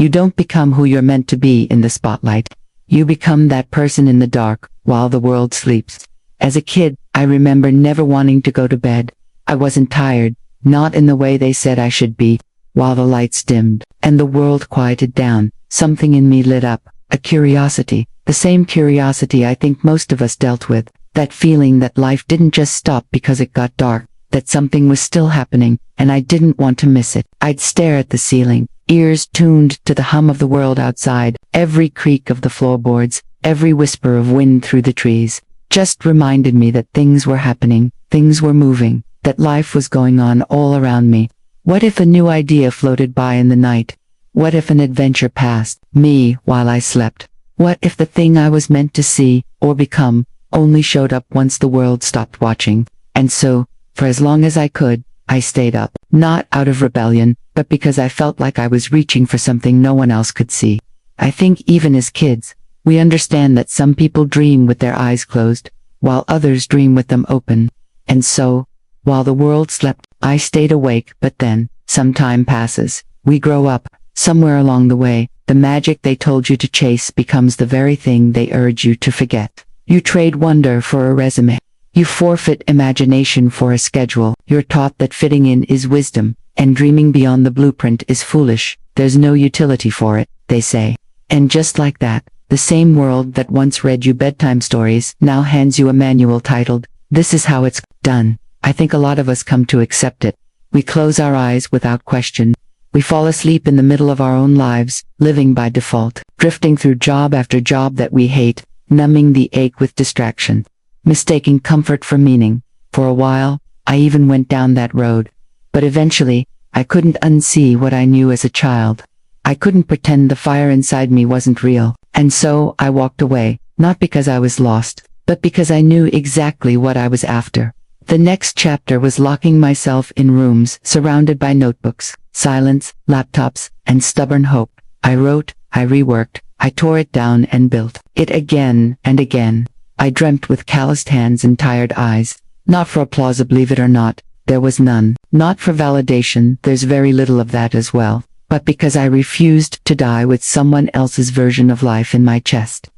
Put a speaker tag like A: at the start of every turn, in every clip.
A: You don't become who you're meant to be in the spotlight. You become that person in the dark, while the world sleeps. As a kid, I remember never wanting to go to bed. I wasn't tired, not in the way they said I should be. While the lights dimmed, and the world quieted down, something in me lit up, a curiosity, the same curiosity I think most of us dealt with, that feeling that life didn't just stop because it got dark, that something was still happening, and I didn't want to miss it. I'd stare at the ceiling, ears tuned to the hum of the world outside, every creak of the floorboards, every whisper of wind through the trees, just reminded me that things were happening, things were moving, that life was going on all around me. What if a new idea floated by in the night? What if an adventure passed me while I slept? What if the thing I was meant to see, or become, only showed up once the world stopped watching? And so, for as long as I could, I stayed up, not out of rebellion, but because I felt like I was reaching for something no one else could see. I think even as kids, we understand that some people dream with their eyes closed, while others dream with them open. And so, while the world slept, I stayed awake. But then, some time passes, we grow up. Somewhere along the way, the magic they told you to chase becomes the very thing they urge you to forget. You trade wonder for a resume. You forfeit imagination for a schedule. You're taught that fitting in is wisdom, and dreaming beyond the blueprint is foolish. There's no utility for it, they say. And just like that, the same world that once read you bedtime stories now hands you a manual titled, "This is how it's done." I think a lot of us come to accept it. We close our eyes without question. We fall asleep in the middle of our own lives, living by default, drifting through job after job that we hate, numbing the ache with distraction, mistaking comfort for meaning. For a while, I even went down that road. But eventually, I couldn't unsee what I knew as a child. I couldn't pretend the fire inside me wasn't real. And so I walked away, not because I was lost, but because I knew exactly what I was after. The next chapter was locking myself in rooms surrounded by notebooks, silence, laptops, and stubborn hope. I wrote, I reworked, I tore it down and built it again and again. I dreamt with calloused hands and tired eyes. Not for applause, believe it or not, there was none. Not for validation, there's very little of that as well. But because I refused to die with someone else's version of life in my chest.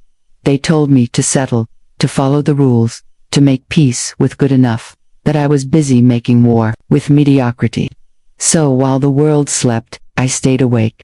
A: They told me to settle, to follow the rules, to make peace with good enough, that I was busy making war with mediocrity. So while the world slept, I stayed awake.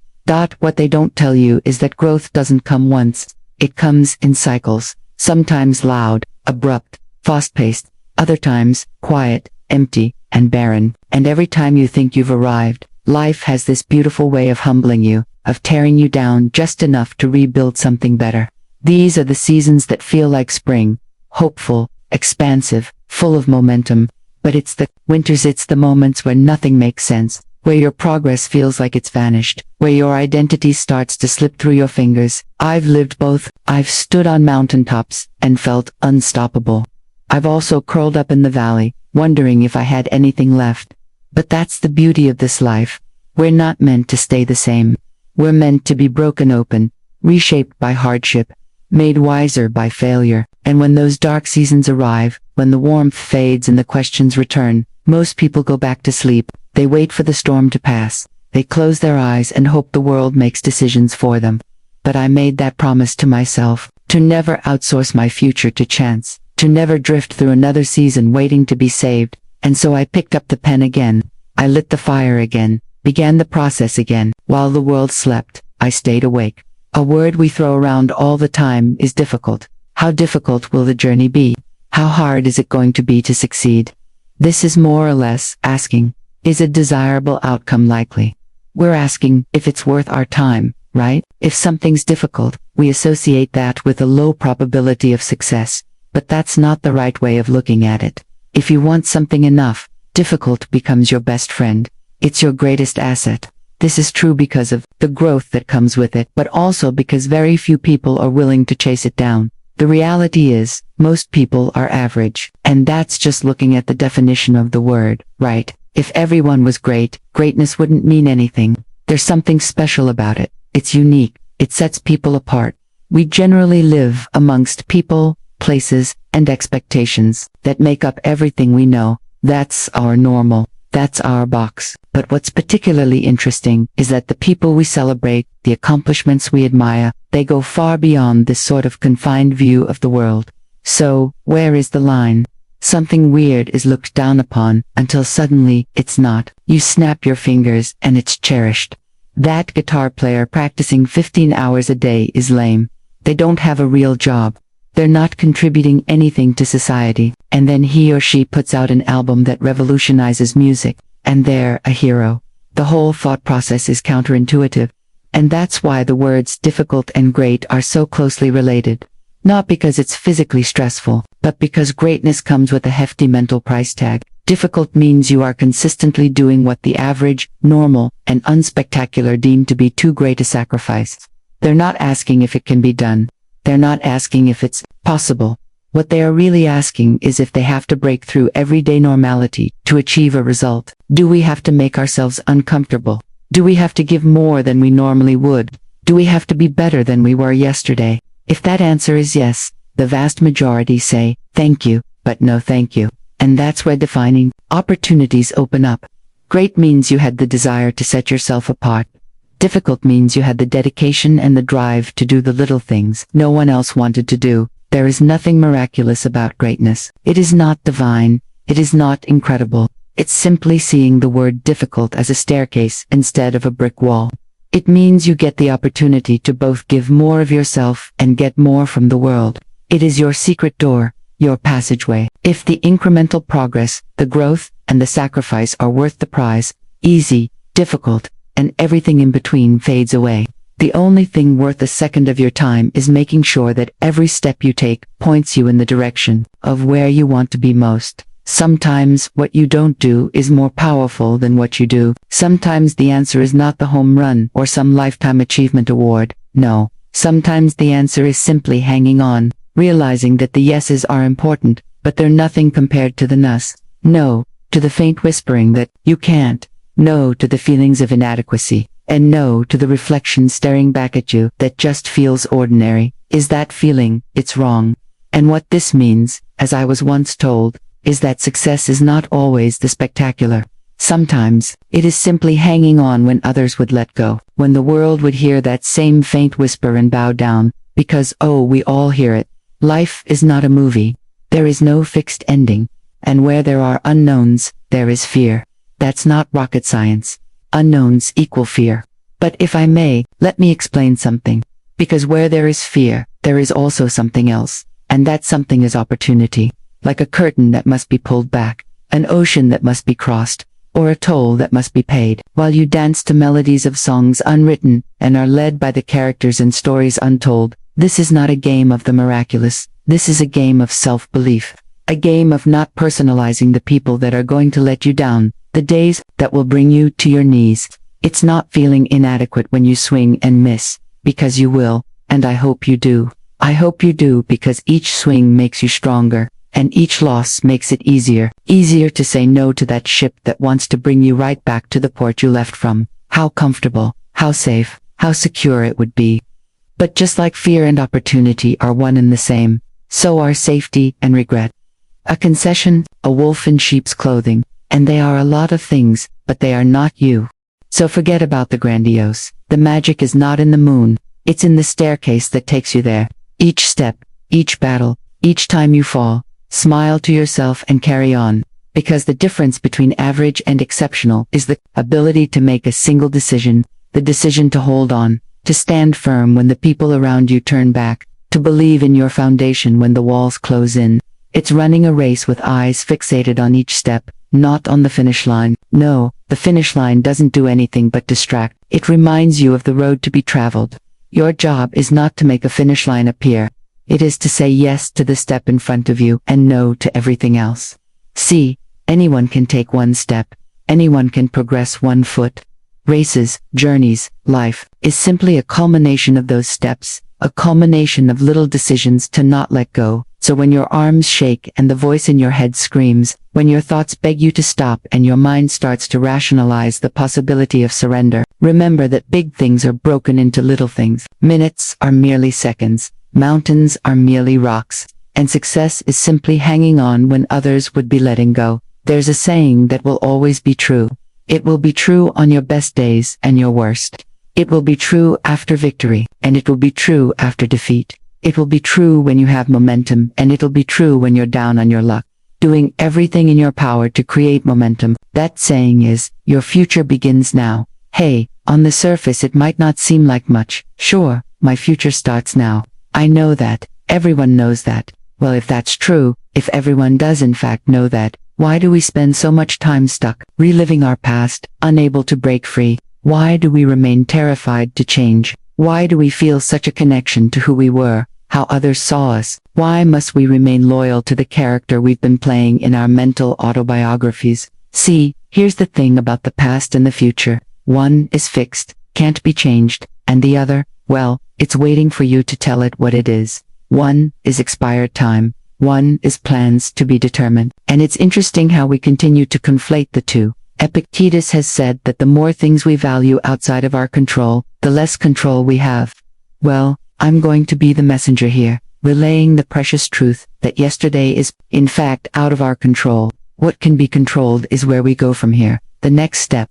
A: What they don't tell you is that growth doesn't come once. It comes in cycles, sometimes loud, abrupt, fast-paced, other times quiet, empty, and barren. And every time you think you've arrived, life has this beautiful way of humbling you, of tearing you down just enough to rebuild something better. These are the seasons that feel like spring, hopeful, expansive, full of momentum. But it's the winters, it's the moments where nothing makes sense, where your progress feels like it's vanished, where your identity starts to slip through your fingers. I've lived both. I've stood on mountaintops and felt unstoppable. I've also curled up in the valley, wondering if I had anything left. But that's the beauty of this life. We're not meant to stay the same. We're meant to be broken open, reshaped by hardship, made wiser by failure. And when those dark seasons arrive, when the warmth fades and the questions return, most people go back to sleep. They wait for the storm to pass. They close their eyes and hope the world makes decisions for them. But I made that promise to myself, to never outsource my future to chance, to never drift through another season waiting to be saved. And so I picked up the pen again. I lit the fire again, began the process again. While the world slept, I stayed awake. A word we throw around all the time is difficult. How difficult will the journey be? How hard is it going to be to succeed? This is more or less asking, is a desirable outcome likely? We're asking if it's worth our time, right? If something's difficult, we associate that with a low probability of success. But that's not the right way of looking at it. If you want something enough, difficult becomes your best friend. It's your greatest asset. This is true because of the growth that comes with it, but also because very few people are willing to chase it down. The reality is, most people are average, and that's just looking at the definition of the word, right? If everyone was great, greatness wouldn't mean anything. There's something special about it. It's unique. It sets people apart. We generally live amongst people, places, and expectations that make up everything we know. That's our normal. That's our box. But what's particularly interesting is that the people we celebrate, the accomplishments we admire, they go far beyond this sort of confined view of the world. So, where is the line? Something weird is looked down upon, until suddenly, it's not. You snap your fingers, and it's cherished. That guitar player practicing 15 hours a day is lame. They don't have a real job. They're not contributing anything to society. And then he or she puts out an album that revolutionizes music, and they're a hero. The whole thought process is counterintuitive. And that's why the words difficult and great are so closely related. Not because it's physically stressful, but because greatness comes with a hefty mental price tag. Difficult means you are consistently doing what the average, normal, and unspectacular deem to be too great a sacrifice. They're not asking if it can be done. They're not asking if it's possible. What they are really asking is if they have to break through everyday normality to achieve a result. Do we have to make ourselves uncomfortable? Do we have to give more than we normally would? Do we have to be better than we were yesterday? If that answer is yes, the vast majority say, thank you, but no thank you. And that's where defining opportunities open up. Great means you had the desire to set yourself apart. Difficult means you had the dedication and the drive to do the little things no one else wanted to do. There is nothing miraculous about greatness. It is not divine. It is not incredible. It's simply seeing the word difficult as a staircase instead of a brick wall. It means you get the opportunity to both give more of yourself and get more from the world. It is your secret door, your passageway. If the incremental progress, the growth, and the sacrifice are worth the price, easy, difficult, and everything in between fades away. The only thing worth a second of your time is making sure that every step you take points you in the direction of where you want to be most. Sometimes what you don't do is more powerful than what you do. Sometimes the answer is not the home run or some lifetime achievement award. No. Sometimes the answer is simply hanging on, realizing that the yeses are important, but they're nothing compared to the nos. No to the faint whispering that you can't. No to the feelings of inadequacy. And no to the reflection staring back at you that just feels ordinary. Is that feeling, it's wrong. And what this means, as I was once told, is that success is not always the spectacular. Sometimes, it is simply hanging on when others would let go, when the world would hear that same faint whisper and bow down, because we all hear it. Life is not a movie. There is no fixed ending. And where there are unknowns, there is fear. That's not rocket science. Unknowns equal fear. But if I may, let me explain something. Because where there is fear, there is also something else. And that something is opportunity. Like a curtain that must be pulled back, an ocean that must be crossed, or a toll that must be paid. While you dance to melodies of songs unwritten, and are led by the characters and stories untold, this is not a game of the miraculous. This is a game of self-belief. A game of not personalizing the people that are going to let you down. The days that will bring you to your knees. It's not feeling inadequate when you swing and miss, because you will, and I hope you do. I hope you do because each swing makes you stronger, and each loss makes it easier. Easier to say no to that ship that wants to bring you right back to the port you left from. How comfortable, how safe, how secure it would be. But just like fear and opportunity are one and the same, so are safety and regret. A concession, a wolf in sheep's clothing. And they are a lot of things, but they are not you. So forget about the grandiose. The magic is not in the moon. It's in the staircase that takes you there. Each step, each battle, each time you fall, smile to yourself and carry on. Because the difference between average and exceptional is the ability to make a single decision, the decision to hold on, to stand firm when the people around you turn back, to believe in your foundation when the walls close in. It's running a race with eyes fixated on each step. Not on the finish line. No, the finish line doesn't do anything but distract. It reminds you of the road to be traveled. Your job is not to make a finish line appear. It is to say yes to the step in front of you and no to everything else. See, anyone can take one step. Anyone can progress 1 foot. Races, journeys, life, is simply a culmination of those steps, a culmination of little decisions to not let go. So when your arms shake and the voice in your head screams, when your thoughts beg you to stop and your mind starts to rationalize the possibility of surrender, remember that big things are broken into little things. Minutes are merely seconds. Mountains are merely rocks. And success is simply hanging on when others would be letting go. There's a saying that will always be true. It will be true on your best days and your worst. It will be true after victory, and it will be true after defeat. It will be true when you have momentum, and it'll be true when you're down on your luck. Doing everything in your power to create momentum. That saying is, your future begins now. Hey, on the surface it might not seem like much. Sure, my future starts now. I know that. Everyone knows that. Well, if that's true, if everyone does in fact know that, why do we spend so much time stuck, reliving our past, unable to break free? Why do we remain terrified to change? Why do we feel such a connection to who we were, how others saw us? Why must we remain loyal to the character we've been playing in our mental autobiographies? See, here's the thing about the past and the future. One is fixed, can't be changed, and the other, well, it's waiting for you to tell it what it is. One is expired time. One is plans to be determined. And it's interesting how we continue to conflate the two. Epictetus has said that the more things we value outside of our control, the less control we have. Well, I'm going to be the messenger here, relaying the precious truth that yesterday is, in fact, out of our control. What can be controlled is where we go from here, the next step.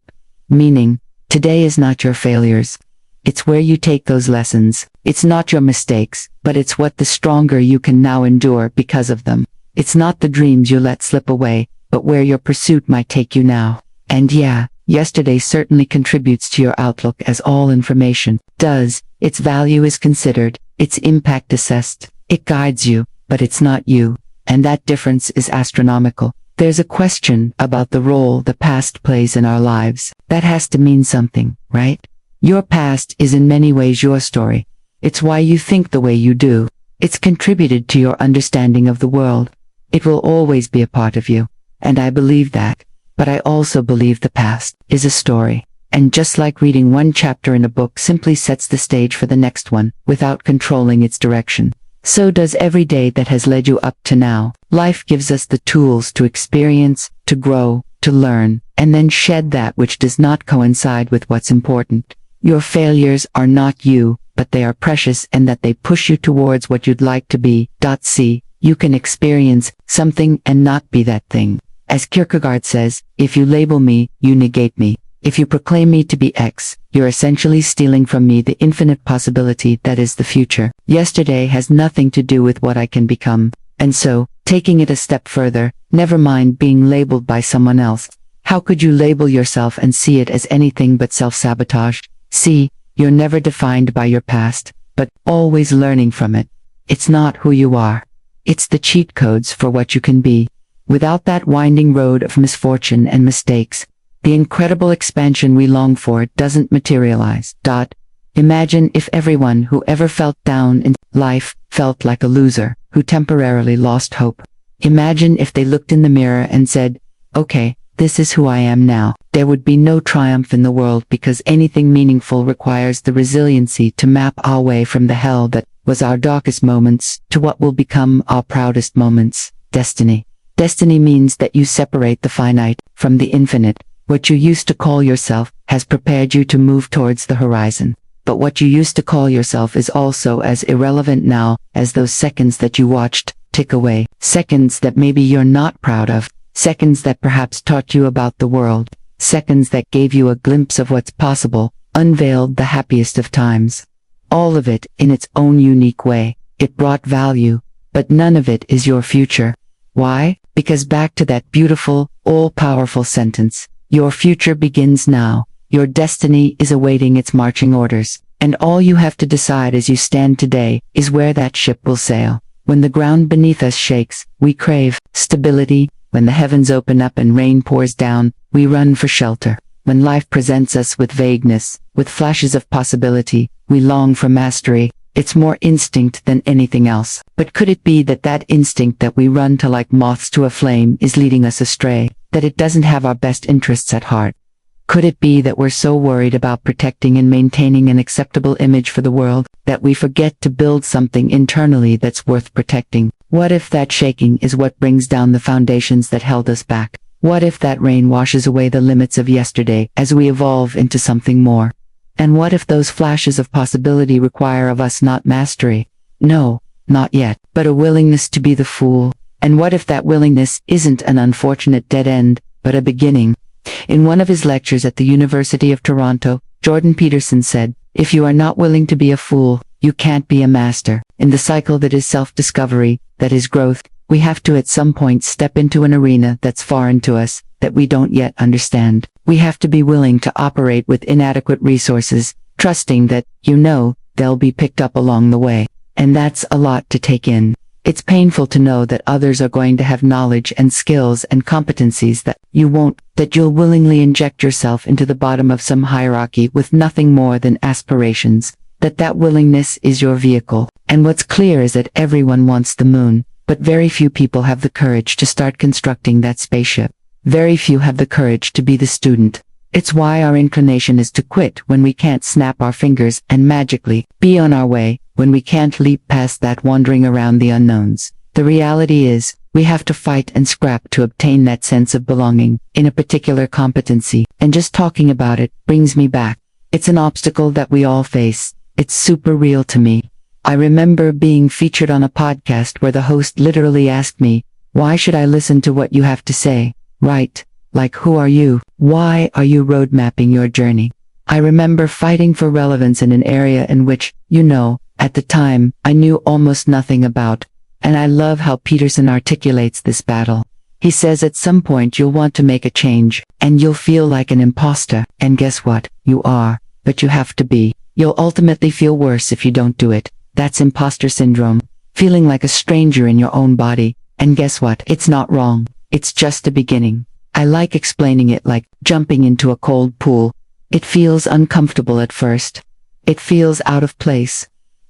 A: Meaning, today is not your failures. It's where you take those lessons. It's not your mistakes, but it's what the stronger you can now endure because of them. It's not the dreams you let slip away, but where your pursuit might take you now. And yeah, yesterday certainly contributes to your outlook as all information does. Its value is considered, its impact assessed. It guides you, but it's not you. And that difference is astronomical. There's a question about the role the past plays in our lives. That has to mean something, right? Your past is in many ways your story. It's why you think the way you do. It's contributed to your understanding of the world. It will always be a part of you. And I believe that. But I also believe the past is a story. And just like reading one chapter in a book simply sets the stage for the next one, without controlling its direction, so does every day that has led you up to now. Life gives us the tools to experience, to grow, to learn, and then shed that which does not coincide with what's important. Your failures are not you, but they are precious and that they push you towards what you'd like to be. See, you can experience something and not be that thing. As Kierkegaard says, if you label me, you negate me. If you proclaim me to be X, you're essentially stealing from me the infinite possibility that is the future. Yesterday has nothing to do with what I can become. And so, taking it a step further, never mind being labeled by someone else. How could you label yourself and see it as anything but self-sabotage? See, you're never defined by your past, but always learning from it. It's not who you are. It's the cheat codes for what you can be. Without that winding road of misfortune and mistakes, the incredible expansion we long for doesn't materialize. Imagine if everyone who ever felt down in life felt like a loser, who temporarily lost hope. Imagine if they looked in the mirror and said, okay, this is who I am now. There would be no triumph in the world because anything meaningful requires the resiliency to map our way from the hell that was our darkest moments to what will become our proudest moments. Destiny. Destiny means that you separate the finite from the infinite. What you used to call yourself has prepared you to move towards the horizon. But what you used to call yourself is also as irrelevant now as those seconds that you watched tick away. Seconds that maybe you're not proud of. Seconds that perhaps taught you about the world. Seconds that gave you a glimpse of what's possible, unveiled the happiest of times. All of it in its own unique way. It brought value, but none of it is your future. Why? Because back to that beautiful, all-powerful sentence, your future begins now. Your destiny is awaiting its marching orders, and all you have to decide as you stand today is where that ship will sail. When the ground beneath us shakes, we crave stability. When the heavens open up and rain pours down, we run for shelter. When life presents us with vagueness, with flashes of possibility, we long for mastery. It's more instinct than anything else. But could it be that that instinct that we run to like moths to a flame is leading us astray, that it doesn't have our best interests at heart? Could it be that we're so worried about protecting and maintaining an acceptable image for the world, that we forget to build something internally that's worth protecting? What if that shaking is what brings down the foundations that held us back? What if that rain washes away the limits of yesterday as we evolve into something more? And what if those flashes of possibility require of us not mastery? No, not yet, but a willingness to be the fool, And what if that willingness isn't an unfortunate dead end, but a beginning? In one of his lectures at the University of Toronto, Jordan Peterson said, "If you are not willing to be a fool, you can't be a master." In the cycle that is self-discovery, that is growth, we have to at some point step into an arena that's foreign to us, that we don't yet understand. We have to be willing to operate with inadequate resources, trusting that, they'll be picked up along the way. And that's a lot to take in. It's painful to know that others are going to have knowledge and skills and competencies that you won't, that you'll willingly inject yourself into the bottom of some hierarchy with nothing more than aspirations, that willingness is your vehicle. And what's clear is that everyone wants the moon, but very few people have the courage to start constructing that spaceship. Very few have the courage to be the student. It's why our inclination is to quit when we can't snap our fingers and magically be on our way, when we can't leap past that wandering around the unknowns. The reality is, we have to fight and scrap to obtain that sense of belonging in a particular competency, and just talking about it brings me back. It's an obstacle that we all face. It's super real to me. I remember being featured on a podcast where the host literally asked me, "Why should I listen to what you have to say? Right? Like, who are you? Why are you road mapping your journey?" I remember fighting for relevance in an area in which, at the time, I knew almost nothing about, and I love how Peterson articulates this battle. He says at some point you'll want to make a change, and you'll feel like an imposter, and guess what? You are, but you have to be. You'll ultimately feel worse if you don't do it. That's imposter syndrome, feeling like a stranger in your own body, and guess what? It's not wrong. It's just a beginning. I like explaining it like jumping into a cold pool. It feels uncomfortable at first. It feels out of place.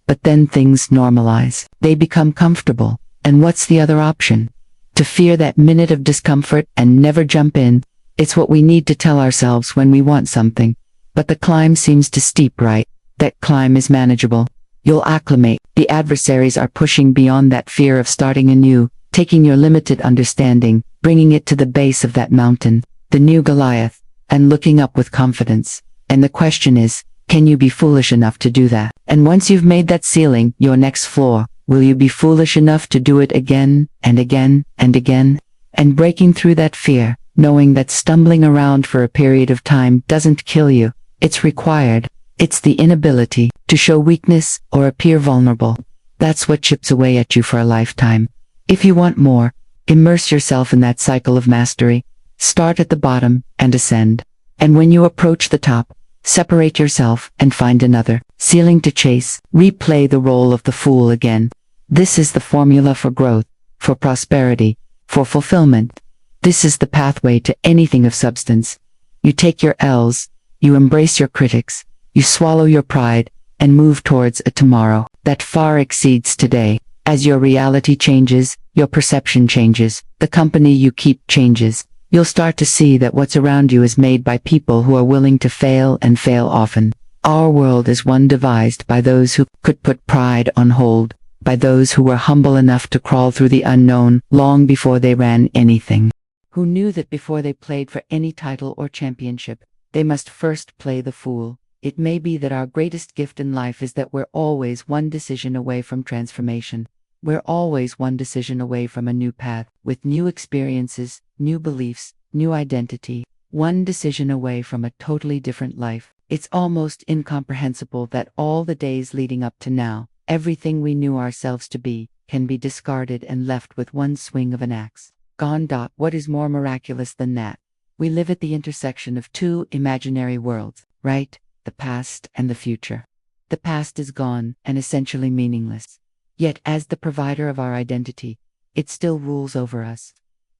A: But then things normalize. They become comfortable. And what's the other option? To fear that minute of discomfort and never jump in. It's what we need to tell ourselves when we want something. But the climb seems too steep, right? That climb is manageable. You'll acclimate. The adversaries are pushing beyond that fear of starting anew, taking your limited understanding, bringing it to the base of that mountain, the new Goliath, and looking up with confidence. And the question is, can you be foolish enough to do that? And once you've made that ceiling your next floor, will you be foolish enough to do it again and again and again? And breaking through that fear, knowing that stumbling around for a period of time doesn't kill you. It's required. It's the inability to show weakness or appear vulnerable. That's what chips away at you for a lifetime. If you want more, immerse yourself in that cycle of mastery. Start at the bottom and ascend. And when you approach the top, separate yourself and find another ceiling to chase. Replay the role of the fool again. This is the formula for growth, for prosperity, for fulfillment. This is the pathway to anything of substance. You take your L's, you embrace your critics, you swallow your pride, and move towards a tomorrow that far exceeds today. As your reality changes, your perception changes, the company you keep changes. You'll start to see that what's around you is made by people who are willing to fail and fail often. Our world is one devised by those who could put pride on hold, by those who were humble enough to crawl through the unknown long before they ran anything, who knew that before they played for any title or championship, they must first play the fool. It may be that our greatest gift in life is that we're always one decision away from transformation. We're always one decision away from a new path, with new experiences, new beliefs, new identity, one decision away from a totally different life. It's almost incomprehensible that all the days leading up to now, everything we knew ourselves to be, can be discarded and left with one swing of an axe. Gone. What is more miraculous than that? We live at the intersection of two imaginary worlds, right? The past and the future. The past is gone and essentially meaningless. Yet as the provider of our identity, it still rules over us.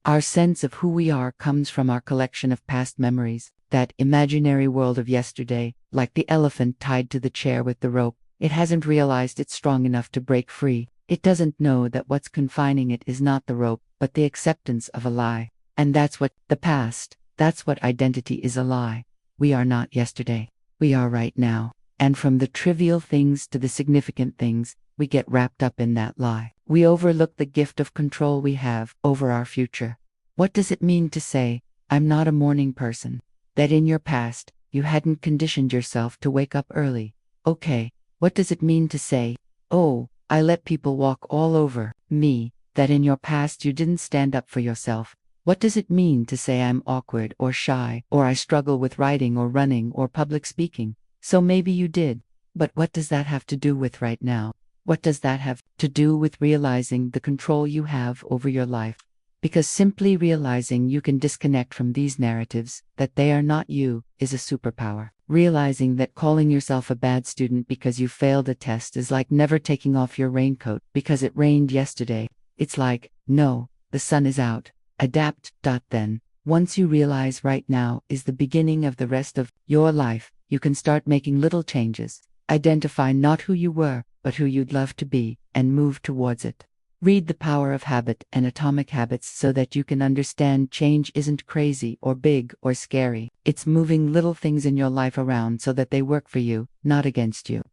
A: Our sense of who we are comes from our collection of past memories, that imaginary world of yesterday, like the elephant tied to the chair with the rope. It hasn't realized it's strong enough to break free. It doesn't know that what's confining it is not the rope, but the acceptance of a lie. And that's what the past, that's what identity is, a lie. We are not yesterday. We are right now. And from the trivial things to the significant things, we get wrapped up in that lie. We overlook the gift of control we have over our future. What does it mean to say, "I'm not a morning person"? That in your past, you hadn't conditioned yourself to wake up early. Okay, what does it mean to say, "Oh, I let people walk all over me"? that in your past you didn't stand up for yourself. What does it mean to say I'm awkward or shy, or I struggle with writing or running or public speaking? So maybe you did. But what does that have to do with right now? What does that have to do with realizing the control you have over your life? Because simply realizing you can disconnect from these narratives, that they are not you, is a superpower. Realizing that calling yourself a bad student because you failed a test is like never taking off your raincoat because it rained yesterday. It's like, no, the sun is out. Adapt. Then, once you realize right now is the beginning of the rest of your life, you can start making little changes. Identify not who you were, but who you'd love to be, and move towards it. Read The Power of Habit and Atomic Habits so that you can understand change isn't crazy or big or scary. It's moving little things in your life around so that they work for you, not against you.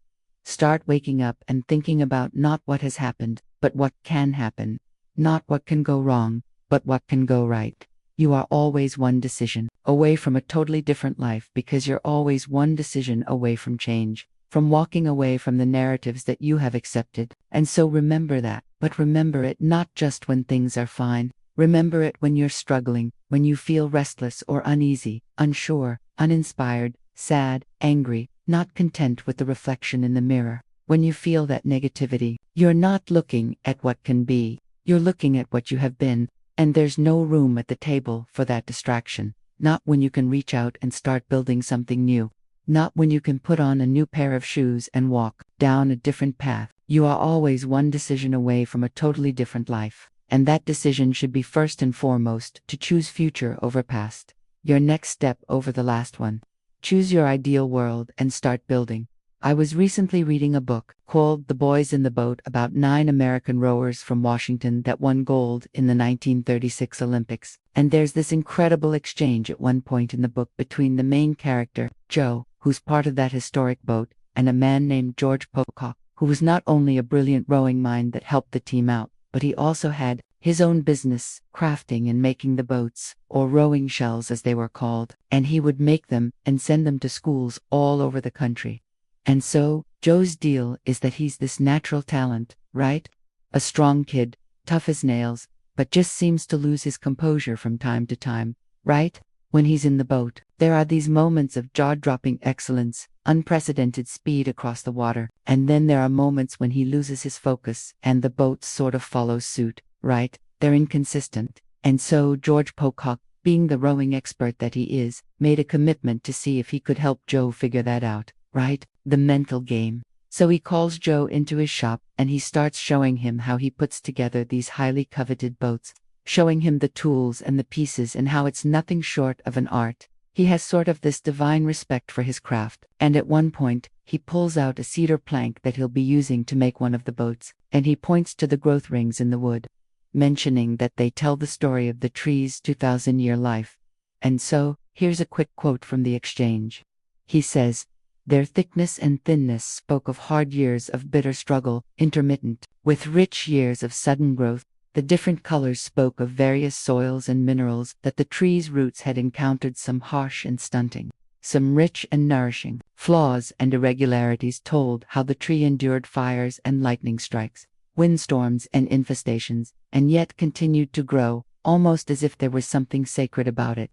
A: Start waking up and thinking about not what has happened, but what can happen. Not what can go wrong, but what can go right. You are always one decision away from a totally different life because you're always one decision away from change, from walking away from the narratives that you have accepted. And so remember that, but remember it not just when things are fine. Remember it when you're struggling, when you feel restless or uneasy, unsure, uninspired, sad, angry, not content with the reflection in the mirror. When you feel that negativity, you're not looking at what can be, you're looking at what you have been, and there's no room at the table for that distraction. Not when you can reach out and start building something new. Not when you can put on a new pair of shoes and walk down a different path. You are always one decision away from a totally different life. And that decision should be first and foremost to choose future over past. Your next step over the last one. Choose your ideal world and start building. I was recently reading a book called The Boys in the Boat about 9 American rowers from Washington that won gold in the 1936 Olympics. And there's this incredible exchange at one point in the book between the main character, Joe, who's part of that historic boat, and a man named George Pocock, who was not only a brilliant rowing mind that helped the team out, but he also had his own business, crafting and making the boats, or rowing shells as they were called, and he would make them and send them to schools all over the country. And so, Joe's deal is that he's this natural talent, right? A strong kid, tough as nails, but just seems to lose his composure from time to time, right? When he's in the boat, there are these moments of jaw-dropping excellence, unprecedented speed across the water, and then there are moments when he loses his focus, and the boat sort of follows suit, right? They're inconsistent. And so George Pocock, being the rowing expert that he is, made a commitment to see if he could help Joe figure that out, right? The mental game. So he calls Joe into his shop, and he starts showing him how he puts together these highly coveted boats, showing him the tools and the pieces and how it's nothing short of an art. He has sort of this divine respect for his craft, and at one point, he pulls out a cedar plank that he'll be using to make one of the boats, and he points to the growth rings in the wood, mentioning that they tell the story of the tree's 2,000-year life. And so, here's a quick quote from the exchange. He says, "Their thickness and thinness spoke of hard years of bitter struggle, intermittent, with rich years of sudden growth. The different colors spoke of various soils and minerals that the tree's roots had encountered, some harsh and stunting, some rich and nourishing. Flaws and irregularities told how the tree endured fires and lightning strikes, windstorms and infestations, and yet continued to grow, almost as if there was something sacred about it.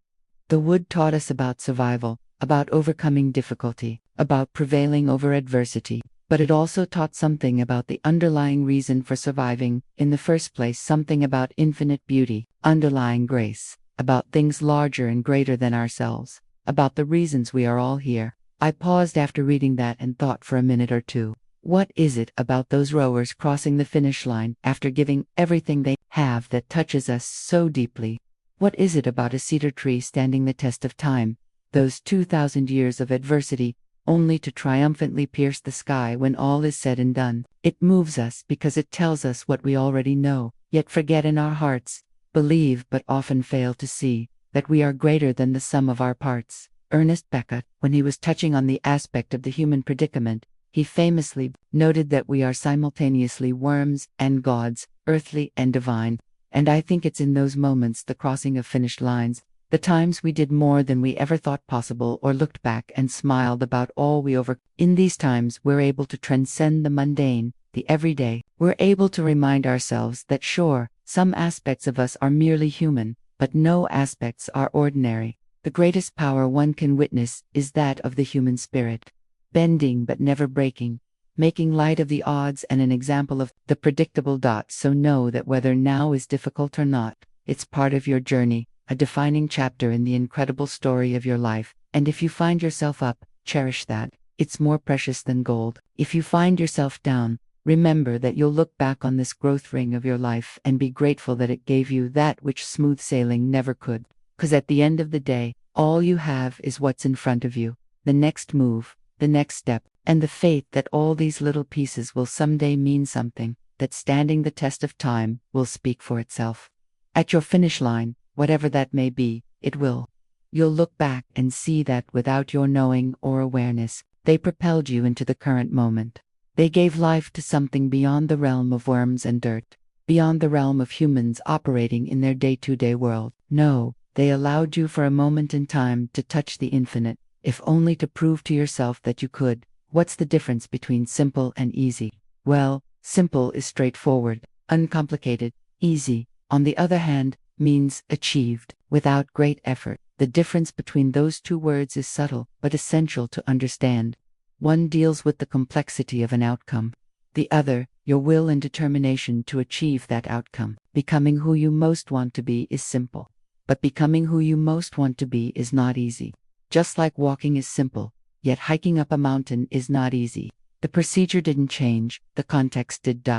A: The wood taught us about survival, about overcoming difficulty, about prevailing over adversity, but it also taught something about the underlying reason for surviving in the first place, something about infinite beauty, underlying grace, about things larger and greater than ourselves, about the reasons we are all here." I paused after reading that and thought for a minute or two. What is it about those rowers crossing the finish line after giving everything they have that touches us so deeply? What is it about a cedar tree standing the test of time, those 2,000 years of adversity, only to triumphantly pierce the sky when all is said and done? It moves us because it tells us what we already know, yet forget in our hearts, believe but often fail to see, that we are greater than the sum of our parts. Ernest Beckett, when he was touching on the aspect of the human predicament, he famously noted that we are simultaneously worms and gods, earthly and divine. And I think it's in those moments, the crossing of finished lines, the times we did more than we ever thought possible or looked back and smiled about all we in these times we're able to transcend the mundane, the everyday. We're able to remind ourselves that sure, Some aspects of us are merely human, but no aspects are ordinary. The greatest power one can witness is that of the human spirit. Bending but never breaking, making light of the odds and an example of the predictable. So know that whether now is difficult or not, it's part of your journey, a defining chapter in the incredible story of your life, and if you find yourself up, cherish that. It's more precious than gold. If you find yourself down, remember that you'll look back on this growth ring of your life and be grateful that it gave you that which smooth sailing never could. 'Cause at the end of the day, all you have is what's in front of you, the next move, the next step, and the faith that all these little pieces will someday mean something, that standing the test of time will speak for itself. At your finish line, whatever that may be, it will. You'll look back and see that without your knowing or awareness, they propelled you into the current moment. They gave life to something beyond the realm of worms and dirt, beyond the realm of humans operating in their day-to-day world. No, they allowed you for a moment in time to touch the infinite, if only to prove to yourself that you could. What's the difference between simple and easy? Well, simple is straightforward, uncomplicated. Easy, on the other hand, means achieved, without great effort. The difference between those two words is subtle, but essential to understand. One deals with the complexity of an outcome. The other, your will and determination to achieve that outcome. Becoming who you most want to be is simple. But becoming who you most want to be is not easy. Just like walking is simple, yet hiking up a mountain is not easy. The procedure didn't change, the context did.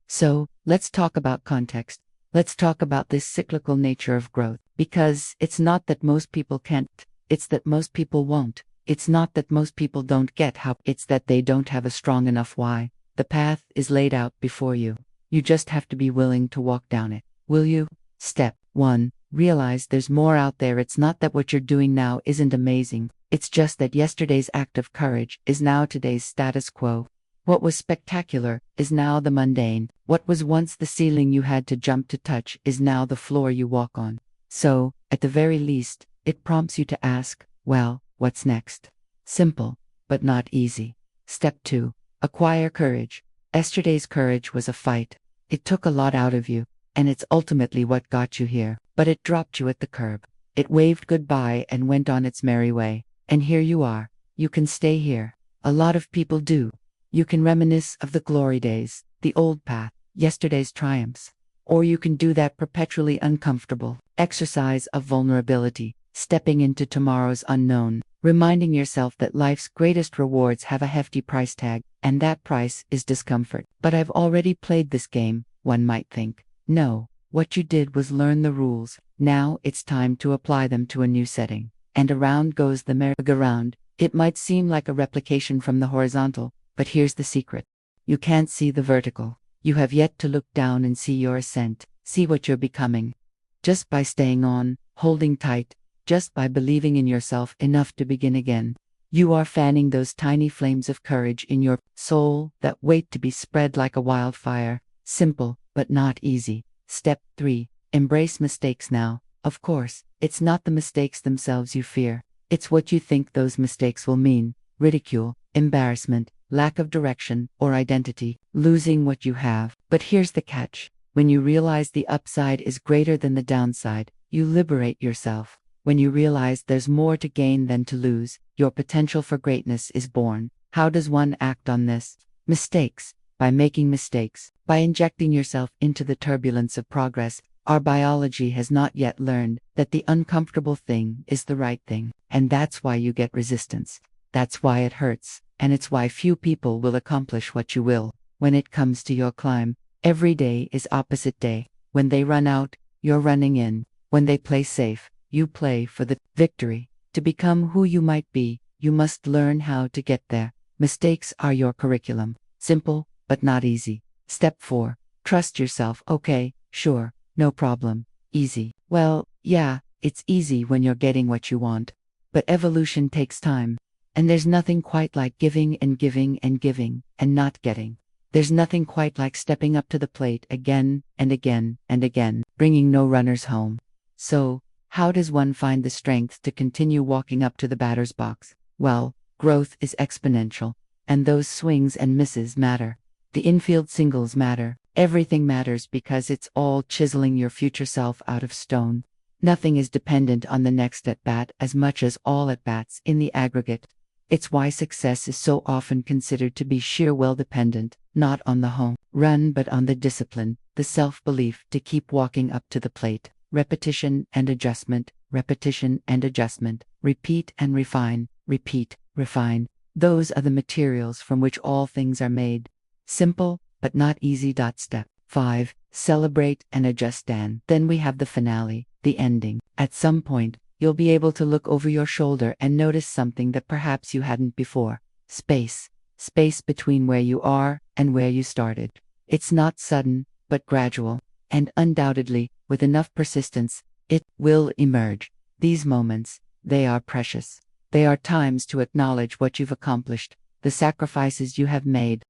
A: So, let's talk about context. Let's talk about this cyclical nature of growth. Because it's not that most people can't, it's that most people won't. It's not that most people don't get how, it's that they don't have a strong enough why. The path is laid out before you. You just have to be willing to walk down it. Will you? Step 1. Realize there's more out there. It's not that what you're doing now isn't amazing. It's just that yesterday's act of courage is now today's status quo. What was spectacular is now the mundane. What was once the ceiling you had to jump to touch is now the floor you walk on. So, at the very least, it prompts you to ask, well, what's next? Simple, but not easy. Step 2. Acquire courage. Yesterday's courage was a fight. It took a lot out of you, and it's ultimately what got you here. But it dropped you at the curb. It waved goodbye and went on its merry way. And here you are. You can stay here. A lot of people do. You can reminisce of the glory days, the old path, yesterday's triumphs. Or you can do that perpetually uncomfortable exercise of vulnerability, stepping into tomorrow's unknown, reminding yourself that life's greatest rewards have a hefty price tag, and that price is discomfort. But I've already played this game, one might think. No, what you did was learn the rules. Now it's time to apply them to a new setting. And around goes the merry-go-round. It might seem like a replication from the horizontal, but here's the secret. You can't see the vertical. You have yet to look down and see your ascent, see what you're becoming. Just by staying on, holding tight, just by believing in yourself enough to begin again, you are fanning those tiny flames of courage in your soul that wait to be spread like a wildfire. Simple, but not easy. Step 3. Embrace mistakes now. Of course, it's not the mistakes themselves you fear. It's what you think those mistakes will mean. Ridicule, embarrassment, lack of direction or identity, losing what you have. But here's the catch. When you realize the upside is greater than the downside, you liberate yourself. When you realize there's more to gain than to lose, your potential for greatness is born. How does one act on this? Mistakes. By making mistakes. By injecting yourself into the turbulence of progress. Our biology has not yet learned that the uncomfortable thing is the right thing. And that's why you get resistance. That's why it hurts. And it's why few people will accomplish what you will. When it comes to your climb, every day is opposite day. When they run out, you're running in. When they play safe, you play for the victory. To become who you might be, you must learn how to get there. Mistakes are your curriculum. Simple, but not easy. Step 4. Trust yourself. Okay, sure, no problem. Easy. Well, yeah, it's easy when you're getting what you want. But evolution takes time. And there's nothing quite like giving and giving and giving and not getting. There's nothing quite like stepping up to the plate again and again and again, bringing no runners home. So, how does one find the strength to continue walking up to the batter's box? Well, growth is exponential, and those swings and misses matter. The infield singles matter. Everything matters because it's all chiseling your future self out of stone. Nothing is dependent on the next at-bat as much as all at-bats in the aggregate. It's why success is so often considered to be sheer will dependent, not on the home run but on the discipline, the self-belief to keep walking up to the plate. Repetition and adjustment, repeat and refine, repeat, refine. Those are the materials from which all things are made. Simple, but not easy. Step 5. Celebrate and adjust. Then we have the finale, the ending. At some point, you'll be able to look over your shoulder and notice something that perhaps you hadn't before. Space. Space between where you are and where you started. It's not sudden, but gradual. And undoubtedly, with enough persistence, it will emerge. These moments, they are precious. They are times to acknowledge what you've accomplished, the sacrifices you have made,